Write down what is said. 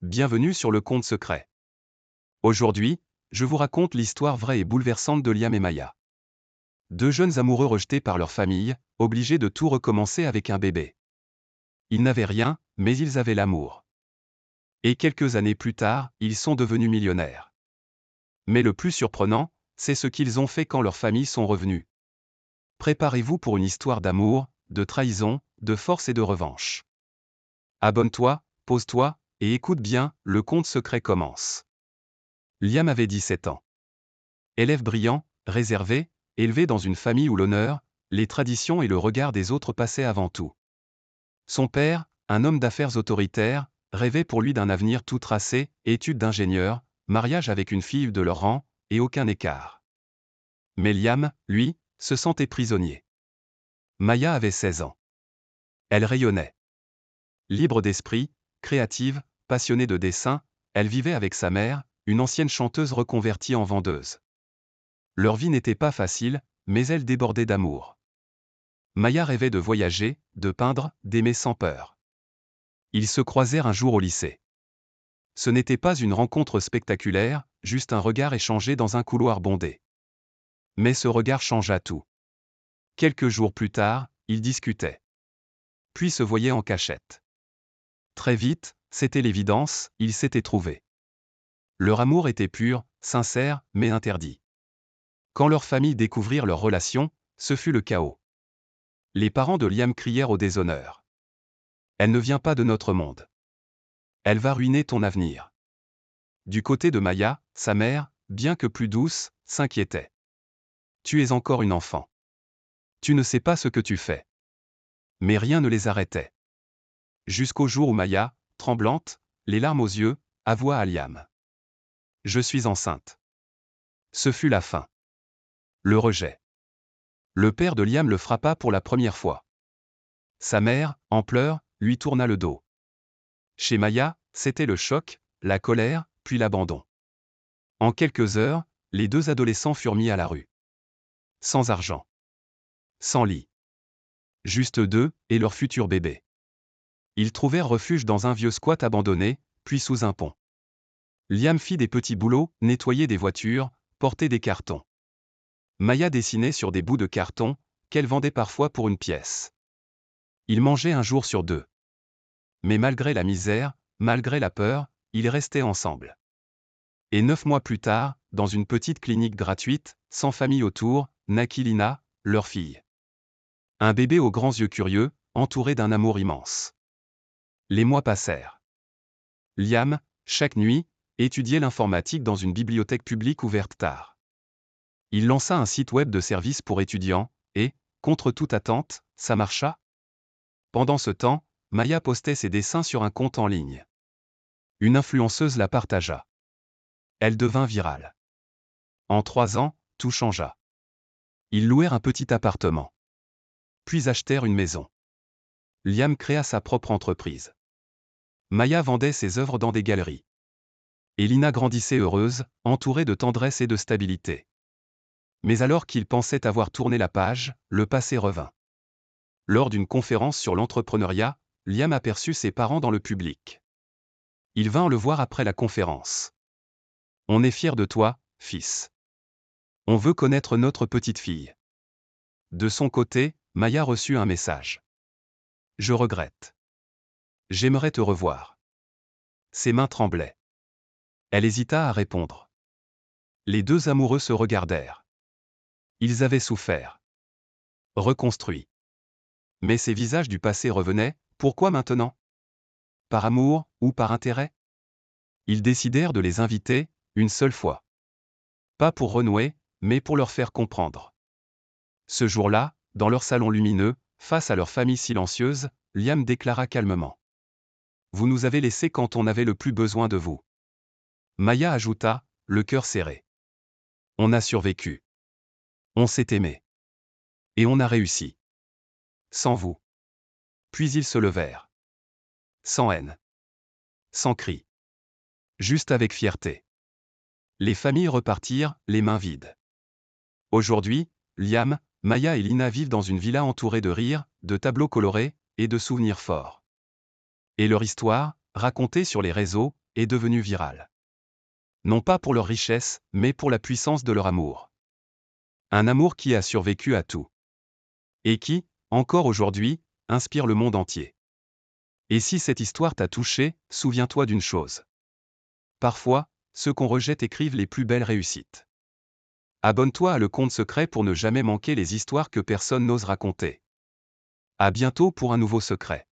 Bienvenue sur le Conte secret. Aujourd'hui, je vous raconte l'histoire vraie et bouleversante de Liam et Maya. Deux jeunes amoureux rejetés par leur famille, obligés de tout recommencer avec un bébé. Ils n'avaient rien, mais ils avaient l'amour. Et quelques années plus tard, ils sont devenus millionnaires. Mais le plus surprenant, c'est ce qu'ils ont fait quand leurs familles sont revenues. Préparez-vous pour une histoire d'amour, de trahison, de force et de revanche. Abonne-toi, pose-toi, et écoute bien, le Conte secret commence. Liam avait 17 ans. Élève brillant, réservé, élevé dans une famille où l'honneur, les traditions et le regard des autres passaient avant tout. Son père, un homme d'affaires autoritaire, rêvait pour lui d'un avenir tout tracé, études d'ingénieur, mariage avec une fille de leur rang, et aucun écart. Mais Liam, lui, se sentait prisonnier. Maya avait 16 ans. Elle rayonnait. Libre d'esprit, créative, passionnée de dessin, elle vivait avec sa mère, une ancienne chanteuse reconvertie en vendeuse. Leur vie n'était pas facile, mais elle débordait d'amour. Maya rêvait de voyager, de peindre, d'aimer sans peur. Ils se croisèrent un jour au lycée. Ce n'était pas une rencontre spectaculaire, juste un regard échangé dans un couloir bondé. Mais ce regard changea tout. Quelques jours plus tard, ils discutaient. Puis se voyaient en cachette. Très vite, c'était l'évidence, ils s'étaient trouvés. Leur amour était pur, sincère, mais interdit. Quand leurs familles découvrirent leur relation, ce fut le chaos. Les parents de Liam crièrent au déshonneur. Elle ne vient pas de notre monde. Elle va ruiner ton avenir. Du côté de Maya, sa mère, bien que plus douce, s'inquiétait. Tu es encore une enfant. Tu ne sais pas ce que tu fais. Mais rien ne les arrêtait. Jusqu'au jour où Maya, tremblante, les larmes aux yeux, avoua à Liam. Je suis enceinte. Ce fut la fin. Le rejet. Le père de Liam le frappa pour la première fois. Sa mère, en pleurs, lui tourna le dos. Chez Maya, c'était le choc, la colère, puis l'abandon. En quelques heures, les deux adolescents furent mis à la rue. Sans argent. Sans lit. Juste deux, et leur futur bébé. Ils trouvèrent refuge dans un vieux squat abandonné, puis sous un pont. Liam fit des petits boulots, nettoyer des voitures, porter des cartons. Maya dessinait sur des bouts de carton, qu'elle vendait parfois pour une pièce. Ils mangeaient un jour sur deux. Mais malgré la misère, malgré la peur, ils restaient ensemble. Et 9 mois plus tard, dans une petite clinique gratuite, sans famille autour, naquit Lina, leur fille. Un bébé aux grands yeux curieux, entouré d'un amour immense. Les mois passèrent. Liam, chaque nuit, étudiait l'informatique dans une bibliothèque publique ouverte tard. Il lança un site web de service pour étudiants, et, contre toute attente, ça marcha. Pendant ce temps, Maya postait ses dessins sur un compte en ligne. Une influenceuse la partagea. Elle devint virale. En 3 ans, tout changea. Ils louèrent un petit appartement. Puis achetèrent une maison. Liam créa sa propre entreprise. Maya vendait ses œuvres dans des galeries. Et Lina grandissait heureuse, entourée de tendresse et de stabilité. Mais alors qu'ils pensaient avoir tourné la page, le passé revint. Lors d'une conférence sur l'entrepreneuriat, Liam aperçut ses parents dans le public. Il vint le voir après la conférence. On est fiers de toi, fils. On veut connaître notre petite fille. De son côté, Maya reçut un message. Je regrette. J'aimerais te revoir. Ses mains tremblaient. Elle hésita à répondre. Les deux amoureux se regardèrent. Ils avaient souffert. Reconstruit. Mais ces visages du passé revenaient, pourquoi maintenant? Par amour, ou par intérêt? Ils décidèrent de les inviter, une seule fois. Pas pour renouer, mais pour leur faire comprendre. Ce jour-là, dans leur salon lumineux, face à leur famille silencieuse, Liam déclara calmement. Vous nous avez laissés quand on avait le plus besoin de vous. Maya ajouta, le cœur serré. On a survécu. On s'est aimé. Et on a réussi. Sans vous. Puis ils se levèrent. Sans haine. Sans cri. Juste avec fierté. Les familles repartirent, les mains vides. Aujourd'hui, Liam, Maya et Lina vivent dans une villa entourée de rires, de tableaux colorés, et de souvenirs forts. Et leur histoire, racontée sur les réseaux, est devenue virale. Non pas pour leur richesse, mais pour la puissance de leur amour. Un amour qui a survécu à tout. Et qui, encore aujourd'hui, inspire le monde entier. Et si cette histoire t'a touché, souviens-toi d'une chose. Parfois, ceux qu'on rejette écrivent les plus belles réussites. Abonne-toi à Le Conte Secret pour ne jamais manquer les histoires que personne n'ose raconter. À bientôt pour un nouveau secret.